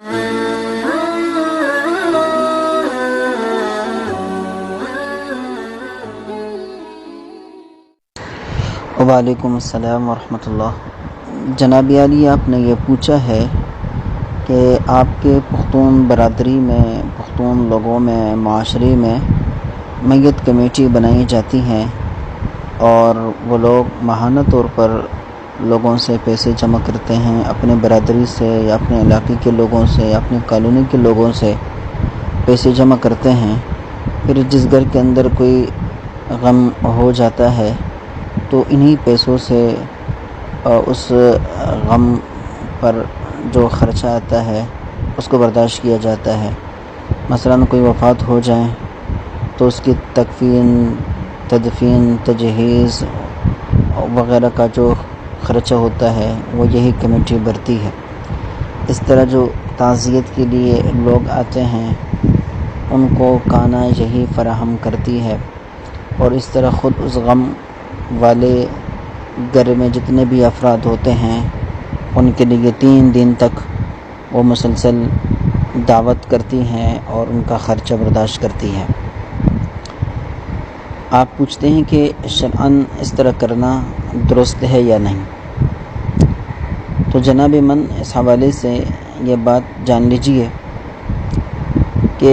وعلیکم السلام ورحمۃ اللہ۔ جناب عالی، آپ نے یہ پوچھا ہے کہ آپ کے پختون برادری میں، پختون لوگوں میں، معاشرے میں میت کمیٹی بنائی جاتی ہیں اور وہ لوگ ماہانہ طور پر لوگوں سے پیسے جمع کرتے ہیں، اپنے برادری سے یا اپنے علاقے کے لوگوں سے یا اپنی کالونی کے لوگوں سے پیسے جمع کرتے ہیں۔ پھر جس گھر کے اندر کوئی غم ہو جاتا ہے تو انہی پیسوں سے اس غم پر جو خرچہ آتا ہے اس کو برداشت کیا جاتا ہے۔ مثلا کوئی وفات ہو جائے تو اس کی تکفین، تدفین، تجہیز وغیرہ کا جو خرچہ ہوتا ہے وہ یہی کمیٹی بھرتی ہے۔ اس طرح جو تعزیت کے لیے لوگ آتے ہیں ان کو کھانا یہی فراہم کرتی ہے، اور اس طرح خود اس غم والے گھر میں جتنے بھی افراد ہوتے ہیں ان کے لیے 3 دن تک وہ مسلسل دعوت کرتی ہیں اور ان کا خرچہ برداشت کرتی ہے۔ آپ پوچھتے ہیں کہ شرعاً اس طرح کرنا درست ہے یا نہیں، تو جناب من اس حوالے سے یہ بات جان لیجئے کہ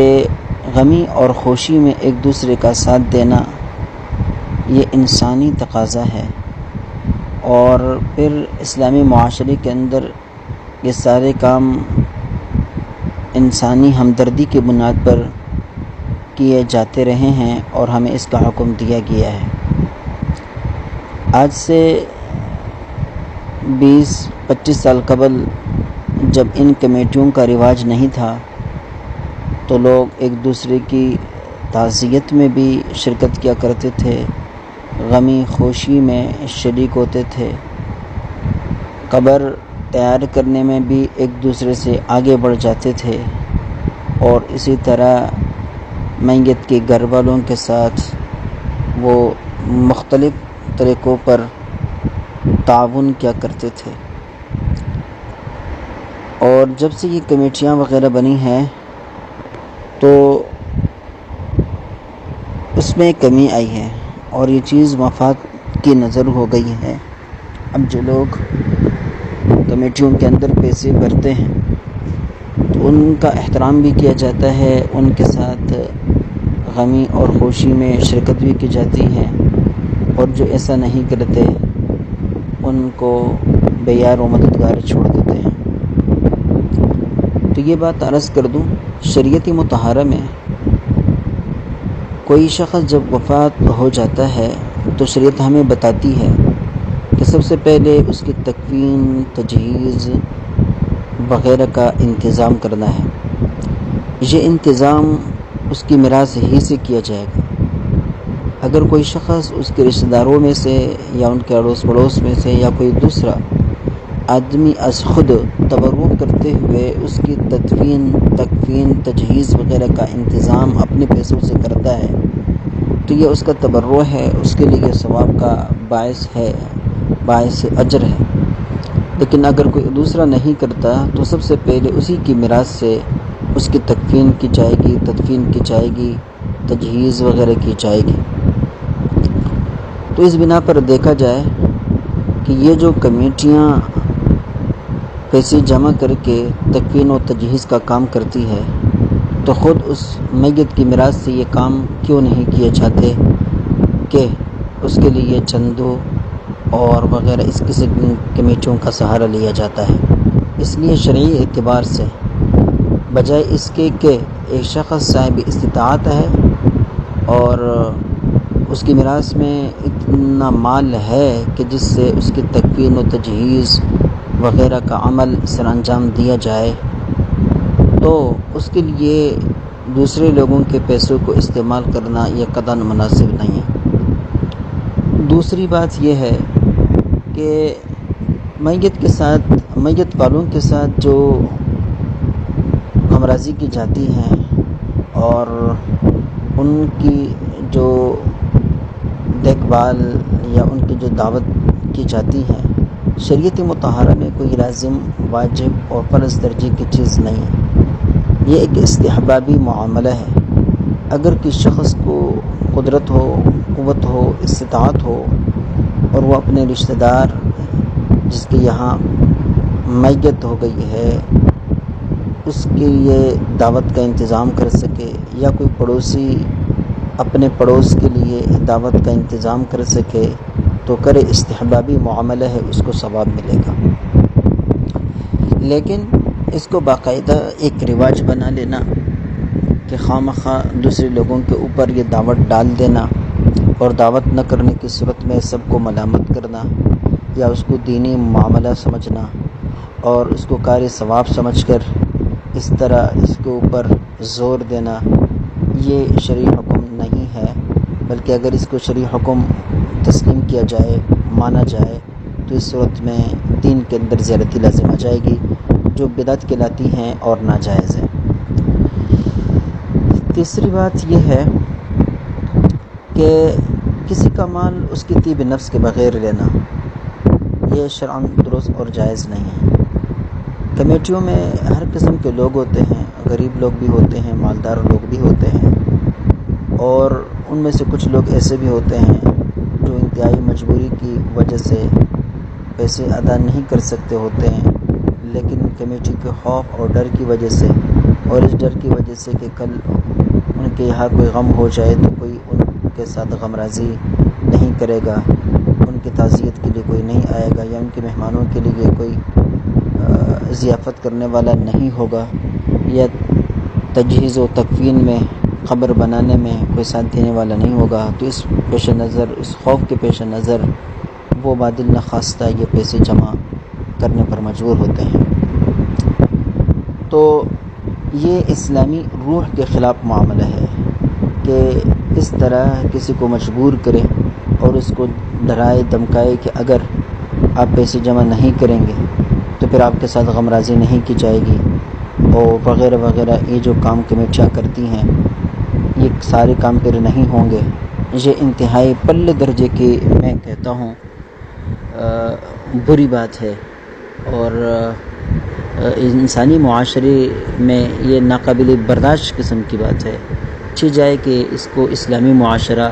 غمی اور خوشی میں ایک دوسرے کا ساتھ دینا یہ انسانی تقاضا ہے، اور پھر اسلامی معاشرے کے اندر یہ سارے کام انسانی ہمدردی کی بنیاد پر کیے جاتے رہے ہیں اور ہمیں اس کا حکم دیا گیا ہے۔ آج سے 20-25 سال قبل جب ان کمیٹیوں کا رواج نہیں تھا تو لوگ ایک دوسرے کی تعزیت میں بھی شرکت کیا کرتے تھے، غمی خوشی میں شریک ہوتے تھے، قبر تیار کرنے میں بھی ایک دوسرے سے آگے بڑھ جاتے تھے، اور اسی طرح میت کے گھر والوں کے ساتھ وہ مختلف طریقوں پر تعاون کیا کرتے تھے۔ اور جب سے یہ کمیٹیاں وغیرہ بنی ہیں تو اس میں کمی آئی ہے اور یہ چیز مفاد کی نظر ہو گئی ہے۔ اب جو لوگ کمیٹیوں کے اندر پیسے بھرتے ہیں تو ان کا احترام بھی کیا جاتا ہے، ان کے ساتھ غمی اور خوشی میں شرکت بھی کی جاتی ہے، اور جو ایسا نہیں کرتے ان کو بے یار و مددگار چھوڑ دیتے ہیں۔ تو یہ بات عرض کر دوں، شریعت مطہرہ میں کوئی شخص جب وفات ہو جاتا ہے تو شریعت ہمیں بتاتی ہے کہ سب سے پہلے اس کی تکفین، تجہیز وغیرہ کا انتظام کرنا ہے۔ یہ انتظام اس کی میراث ہی سے کیا جائے گا۔ اگر کوئی شخص اس کے رشتہ داروں میں سے یا ان کے اڑوس پڑوس میں سے یا کوئی دوسرا آدمی از خود تبرع کرتے ہوئے اس کی تدفین، تکفین، تجہیز وغیرہ کا انتظام اپنے پیسوں سے کرتا ہے تو یہ اس کا تبرع ہے، اس کے لیے ثواب کا باعث ہے، باعث اجر ہے۔ لیکن اگر کوئی دوسرا نہیں کرتا تو سب سے پہلے اسی کی میراث سے اس کی تکفین کی جائے گی، تدفین کی جائے گی، تجہیز وغیرہ کی جائے گی۔ تو اس بنا پر دیکھا جائے کہ یہ جو کمیٹیاں پیسے جمع کر کے تکفین و تجہیز کا کام کرتی ہے تو خود اس میت کی میراث سے یہ کام کیوں نہیں کیے جاتے کہ اس کے لیے چندوں اور وغیرہ اس قسم کی کمیٹیوں کا سہارا لیا جاتا ہے۔ اس لیے شرعی اعتبار سے بجائے اس کے کہ ایک شخص صاحب استطاعت ہے اور اس کی میراث میں اتنا مال ہے کہ جس سے اس کی تکفین و تجہیز وغیرہ کا عمل سر انجام دیا جائے، تو اس کے لیے دوسرے لوگوں کے پیسوں کو استعمال کرنا یہ قطعاً مناسب نہیں ہے۔ دوسری بات یہ ہے کہ میت والوں کے ساتھ جو ہمراضی کی جاتی ہیں اور ان کی جو دیکھ بھال یا ان کی جو دعوت کی جاتی ہے شریعت مطہرہ میں کوئی لازم، واجب اور فرض درجے کی چیز نہیں ہے، یہ ایک استحبابی معاملہ ہے۔ اگر کسی شخص کو قدرت ہو، قوت ہو، استطاعت ہو اور وہ اپنے رشتہ دار جس کے یہاں میت ہو گئی ہے اس کے لیے دعوت کا انتظام کر سکے، یا کوئی پڑوسی اپنے پڑوس کے لیے دعوت کا انتظام کر سکے تو کرے، استحبابی معاملہ ہے، اس کو ثواب ملے گا۔ لیکن اس کو باقاعدہ ایک رواج بنا لینا کہ خواہ دوسرے لوگوں کے اوپر یہ دعوت ڈال دینا اور دعوت نہ کرنے کی صورت میں سب کو ملامت کرنا، یا اس کو دینی معاملہ سمجھنا اور اس کو کار ثواب سمجھ کر اس طرح اس کے اوپر زور دینا، یہ شرعی حکم نہیں ہے۔ بلکہ اگر اس کو شرعی حکم تسلیم کیا جائے، مانا جائے، تو اس صورت میں دین کے اندر زیادتی لازم آ جائے گی، جو بدعت کہلاتی ہیں اور ناجائز ہے۔ تیسری بات یہ ہے کہ کسی کا مال اس کی طیب نفس کے بغیر لینا، یہ شرعاً درست اور جائز نہیں ہے۔ کمیٹیوں میں ہر قسم کے لوگ ہوتے ہیں، غریب لوگ بھی ہوتے ہیں، مالدار لوگ بھی ہوتے ہیں، اور ان میں سے کچھ لوگ ایسے بھی ہوتے ہیں جو انتہائی مجبوری کی وجہ سے پیسے ادا نہیں کر سکتے ہوتے ہیں، لیکن کمیٹی کے خوف اور ڈر کی وجہ سے، اور اس ڈر کی وجہ سے کہ کل ان کے یہاں کوئی غم ہو جائے تو کوئی ان کے ساتھ غم رازی نہیں کرے گا، ان کی تعزیت کے لیے کوئی نہیں آئے گا، یا ان کے مہمانوں کے لیے کوئی ضیافت کرنے والا نہیں ہوگا، یا تجہیز و تکفین میں، قبر بنانے میں کوئی ساتھ دینے والا نہیں ہوگا، تو اس پیش نظر، اس خوف کے پیش نظر وہ بادل نخواستہ یہ پیسے جمع کرنے پر مجبور ہوتے ہیں۔ تو یہ اسلامی روح کے خلاف معاملہ ہے کہ اس طرح کسی کو مجبور کرے اور اس کو ڈرائے دھمکائے کہ اگر آپ پیسے جمع نہیں کریں گے تو پھر آپ کے ساتھ غم رازی نہیں کی جائے گی، اور وغیرہ وغیرہ، یہ جو کام کمیٹیاں کرتی ہیں یہ سارے کام پھر نہیں ہوں گے۔ یہ انتہائی پلے درجے کی، میں کہتا ہوں، بری بات ہے، اور انسانی معاشرے میں یہ ناقابل برداشت قسم کی بات ہے۔ چاہیے جائے کہ اس کو اسلامی معاشرہ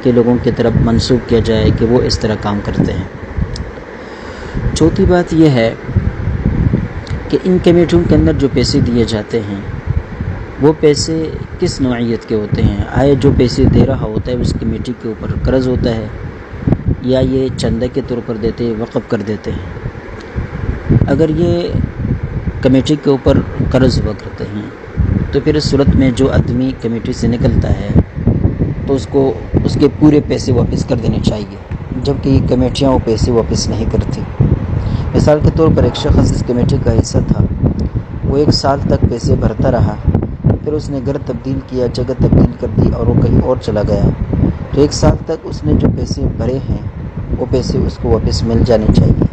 کے لوگوں کی طرف منسوب کیا جائے کہ وہ اس طرح کام کرتے ہیں۔ چوتھی بات یہ ہے کہ ان کمیٹیوں کے اندر جو پیسے دیے جاتے ہیں وہ پیسے کس نوعیت کے ہوتے ہیں؟ آئے جو پیسے دے رہا ہوتا ہے اس کمیٹی کے اوپر قرض ہوتا ہے، یا یہ چندہ کے طور پر دیتے، وقف کر دیتے ہیں؟ اگر یہ کمیٹی کے اوپر قرض ہوا کرتے ہیں تو پھر اس صورت میں جو آدمی کمیٹی سے نکلتا ہے تو اس کو اس کے پورے پیسے واپس کر دینے چاہیے، جبکہ یہ کمیٹیاں وہ پیسے واپس نہیں کرتی۔ مثال کے طور پر ایک شخص اس کمیٹی کا حصہ تھا، وہ 1 سال تک پیسے بھرتا رہا، پھر اس نے گھر تبدیل کیا، جگہ تبدیل کر دی اور وہ کہیں اور چلا گیا، تو 1 سال تک اس نے جو پیسے بھرے ہیں وہ پیسے اس کو واپس مل جانے چاہیے۔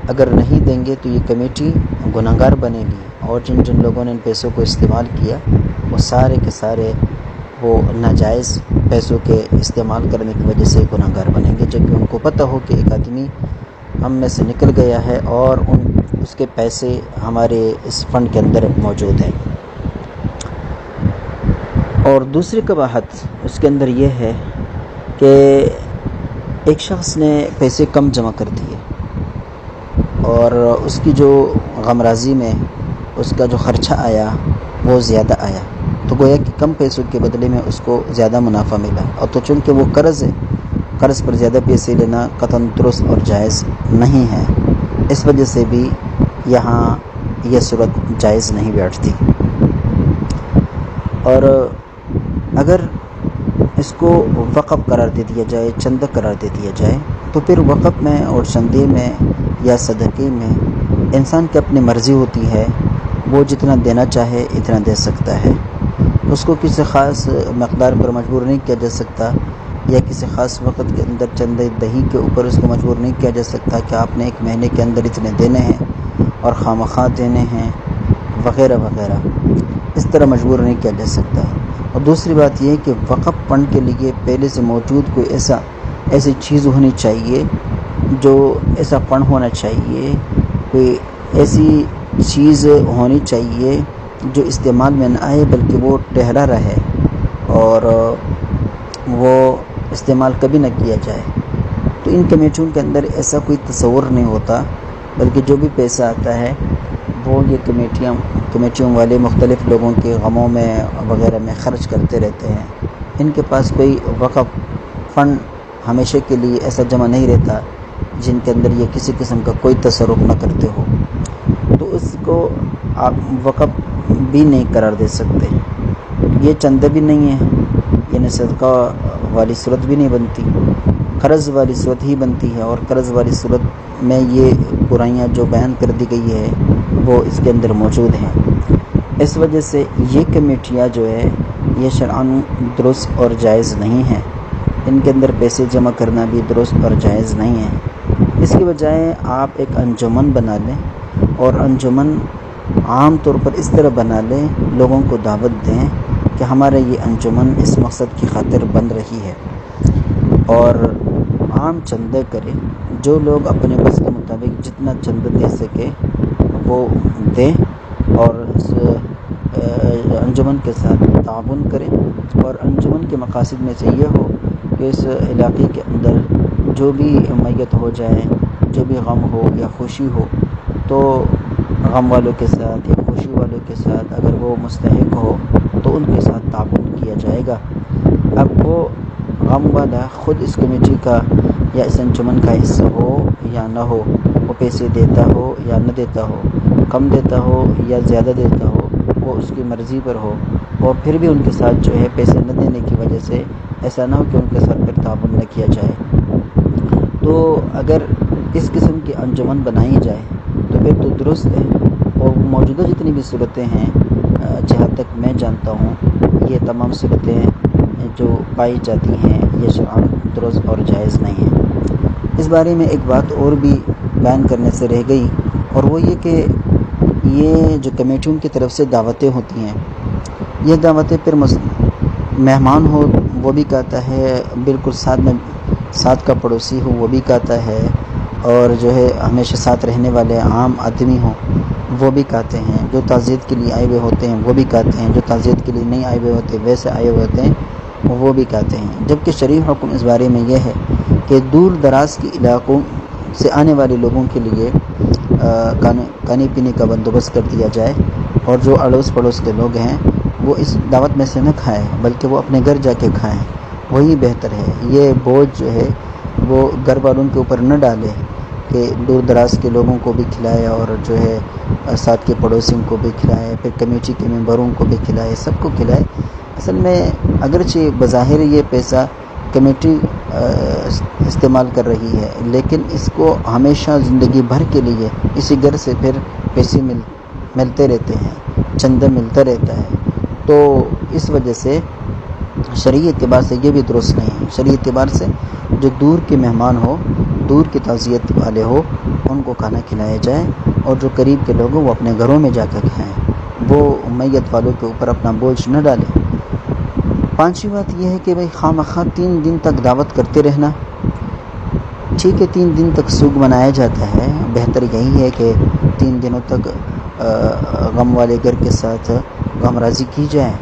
اگر نہیں دیں گے تو یہ کمیٹی گنہگار بنے گی، اور جن جن لوگوں نے ان پیسوں کو استعمال کیا وہ سارے کے سارے وہ ناجائز پیسوں کے استعمال کرنے کی وجہ سے گنہگار بنیں گے، جبکہ ان کو پتہ ہو کہ ایک آدمی ہم میں سے نکل گیا ہے اور اس کے پیسے ہمارے اس فنڈ کے اندر موجود ہیں۔ اور دوسری قباحت اس کے اندر یہ ہے کہ ایک شخص نے پیسے کم جمع کر دیے اور اس کی جو غمرازی میں اس کا جو خرچہ آیا وہ زیادہ آیا، تو گویا کہ کم پیسوں کے بدلے میں اس کو زیادہ منافع ملا، اور تو چونکہ وہ قرض ہے، قرض پر زیادہ پیسے لینا قطعاً درست اور جائز نہیں ہے، اس وجہ سے بھی یہاں یہ صورت جائز نہیں بیٹھتی۔ اور اگر اس کو وقف قرار دے دیا جائے، چندہ قرار دے دیا جائے، تو پھر وقف میں اور چندے میں یا صدقے میں انسان کی اپنی مرضی ہوتی ہے، وہ جتنا دینا چاہے اتنا دے سکتا ہے، اس کو کسی خاص مقدار پر مجبور نہیں کیا جا سکتا، یا کسی خاص وقت کے اندر چندہ دہی کے اوپر اس کو مجبور نہیں کیا جا سکتا کہ آپ نے 1 مہینے کے اندر اتنے دینے ہیں اور خواہ دینے ہیں وغیرہ وغیرہ، اس طرح مجبور نہیں کیا جا سکتا۔ اور دوسری بات یہ کہ وقف فنڈ کے لیے پہلے سے موجود کوئی ایسی چیز ہونی چاہیے جو ایسا فنڈ ہونا چاہیے، کوئی ایسی چیز ہونی چاہیے جو استعمال میں نہ آئے بلکہ وہ ٹھہرا رہے اور وہ استعمال کبھی نہ کیا جائے۔ تو ان کمیٹیوں کے اندر ایسا کوئی تصور نہیں ہوتا، بلکہ جو بھی پیسہ آتا ہے وہ یہ کمیٹیوں والے مختلف لوگوں کے غموں میں وغیرہ میں خرچ کرتے رہتے ہیں۔ ان کے پاس کوئی وقف فنڈ ہمیشہ کے لیے ایسا جمع نہیں رہتا جن کے اندر یہ کسی قسم کا کوئی تصرف نہ کرتے ہو، تو اس کو آپ وقف بھی نہیں قرار دے سکتے۔ یہ چندہ بھی نہیں ہے، یعنی صدقہ والی صورت بھی نہیں بنتی، قرض والی صورت ہی بنتی ہے، اور قرض والی صورت میں یہ برائیاں جو بیان کر دی گئی ہے وہ اس کے اندر موجود ہیں۔ اس وجہ سے یہ کمیٹیاں جو ہے یہ شرعاً درست اور جائز نہیں ہیں، ان کے اندر پیسے جمع کرنا بھی درست اور جائز نہیں ہے۔ اس کے بجائے آپ ایک انجمن بنا لیں، اور انجمن عام طور پر اس طرح بنا لیں، لوگوں کو دعوت دیں کہ ہمارا یہ انجمن اس مقصد کی خاطر بن رہی ہے، اور عام چندہ کریں۔ جو لوگ اپنے بس کے مطابق جتنا چندہ دے سکے وہ دیں، اور اس انجمن کے ساتھ تعاون کریں۔ اور انجمن کے مقاصد میں سے یہ ہو کہ اس علاقے کے اندر جو بھی میت ہو جائے، جو بھی غم ہو یا خوشی ہو، تو غم والوں کے ساتھ یا خوشی والوں کے ساتھ اگر وہ مستحق ہو تو ان کے ساتھ تعاون کیا جائے گا۔ اب وہ غم والا خود اس کمیٹی کا یا اس انجمن کا حصہ ہو یا نہ ہو، وہ پیسے دیتا ہو یا نہ دیتا ہو، کم دیتا ہو یا زیادہ دیتا ہو، وہ اس کی مرضی پر ہو، اور پھر بھی ان کے ساتھ جو ہے پیسے نہ دینے کی وجہ سے ایسا نہ ہو کہ ان کے ساتھ پھر تعاون نہ کیا جائے۔ تو اگر اس قسم کی انجمن بنائی جائے تو پھر تو درست ہے، اور موجودہ جتنی بھی صورتیں ہیں جہاں تک میں جانتا ہوں یہ تمام صورتیں جو پائی جاتی ہیں یہ شرعاً درست اور جائز نہیں ہیں۔ اس بارے میں ایک بات اور بھی بیان کرنے سے رہ گئی، اور وہ یہ کہ یہ جو کمیٹیوں کی طرف سے دعوتیں ہوتی ہیں، یہ دعوتیں پھر مہمان ہو وہ بھی کہتا ہے، بالکل ساتھ کا پڑوسی ہو وہ بھی کہتا ہے، اور جو ہے ہمیشہ ساتھ رہنے والے عام آدمی ہوں وہ بھی کہتے ہیں، جو تعزیت کے لیے آئے ہوئے ہوتے ہیں وہ بھی کہتے ہیں، جو تعزیت کے لیے نہیں آئے ہوئے ہوتے ویسے آئے ہوئے ہوتے ہیں وہ بھی کہتے ہیں۔ جبکہ شرعی حکم اس بارے میں یہ ہے کہ دور دراز کے علاقوں سے آنے والے لوگوں کے لیے کھانے پینے کا بندوبست کر دیا جائے، اور جو اڑوس پڑوس کے لوگ ہیں وہ اس دعوت میں سے نہ کھائیں بلکہ وہ اپنے گھر جا کے کھائیں، وہی بہتر ہے۔ یہ بوجھ جو ہے وہ گھر والوں کے اوپر نہ ڈالے کہ دور دراز کے لوگوں کو بھی کھلائے، اور جو ہے ساتھ کے پڑوسیوں کو بھی کھلائے، پھر کمیٹی کے ممبروں کو بھی کھلائے، سب کو کھلائے۔ اصل میں اگرچہ بظاہر یہ پیسہ کمیٹی استعمال کر رہی ہے، لیکن اس کو ہمیشہ زندگی بھر کے لیے اسی گھر سے پھر پیسے ملتے رہتے ہیں، چندہ ملتا رہتا ہے۔ تو اس وجہ سے شرعی اعتبار سے یہ بھی درست نہیں ہے۔ شرعی اعتبار سے جو دور کے مہمان ہو، دور کے تعزیت والے ہو، ان کو کھانا کھلایا جائے، اور جو قریب کے لوگ ہوں وہ اپنے گھروں میں جا کر کھائیں، وہ میت والوں کے اوپر اپنا بوجھ نہ ڈالیں۔ پانچویں بات یہ ہے کہ بھئی خواہ 3 دن تک دعوت کرتے رہنا، ٹھیک ہے 3 دن تک سوگ منایا جاتا ہے، بہتر یہی ہے کہ 3 دنوں تک غم والے گھر کے ساتھ غم رازی کی جائے،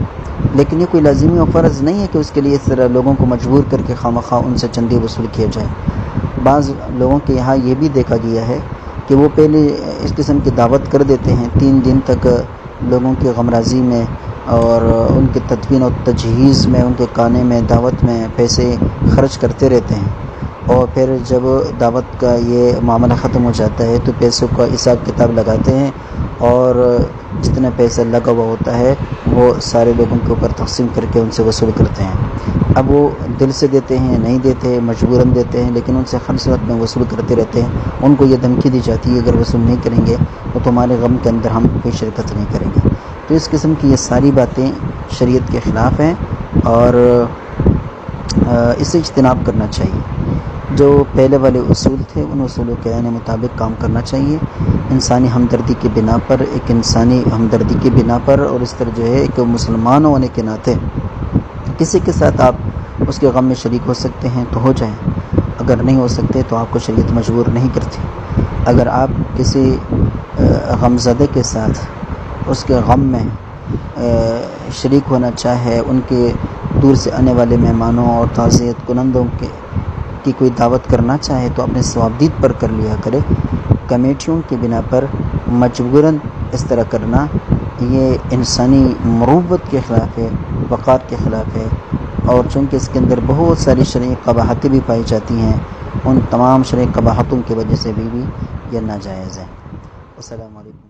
لیکن یہ کوئی لازمی اور فرض نہیں ہے کہ اس کے لیے اس طرح لوگوں کو مجبور کر کے خواہ ان سے چندے وصول کیا جائے۔ بعض لوگوں کے یہاں یہ بھی دیکھا گیا ہے کہ وہ پہلے اس قسم کی دعوت کر دیتے ہیں، 3 دن تک لوگوں کی غم رازی میں اور ان کے تدفین اور تجہیز میں، ان کے کھانے میں، دعوت میں پیسے خرچ کرتے رہتے ہیں، اور پھر جب دعوت کا یہ معاملہ ختم ہو جاتا ہے تو پیسوں کا حساب کتاب لگاتے ہیں، اور جتنا پیسہ لگا ہوا ہوتا ہے وہ سارے لوگوں کے اوپر تقسیم کر کے ان سے وصول کرتے ہیں۔ اب وہ دل سے دیتے ہیں، نہیں دیتے، مجبوراً دیتے ہیں، لیکن ان سے ہر صورت میں وصول کرتے رہتے ہیں۔ ان کو یہ دھمکی دی جاتی ہے اگر وصول نہیں کریں گے تو تمہارے غم کے اندر ہم کوئی شرکت نہیں کریں گے۔ تو اس قسم کی یہ ساری باتیں شریعت کے خلاف ہیں، اور اسے اجتناب کرنا چاہیے۔ جو پہلے والے اصول تھے ان اصولوں کے عین مطابق کام کرنا چاہیے، انسانی ہمدردی کی بنا پر، ایک انسانی ہمدردی کی بنا پر، اور اس طرح جو ہے ایک مسلمان ہونے کے ناطے کسی کے ساتھ آپ اس کے غم میں شریک ہو سکتے ہیں تو ہو جائیں۔ اگر نہیں ہو سکتے تو آپ کو شریعت مجبور نہیں کرتی۔ اگر آپ کسی غمزدہ کے ساتھ اس کے غم میں شریک ہونا چاہے، ان کے دور سے آنے والے مہمانوں اور تعزیت کنندوں کی کوئی دعوت کرنا چاہے تو اپنے ثوابدید پر کر لیا کرے۔ کمیٹیوں کی بنا پر مجبوراً اس طرح کرنا یہ انسانی مروت کے خلاف ہے، وقار کے خلاف ہے، اور چونکہ اس کے اندر بہت ساری شرعی قباحتیں بھی پائی جاتی ہیں، ان تمام شرعی قباحتوں کی وجہ سے بھی یہ ناجائز ہے۔ السلام علیکم۔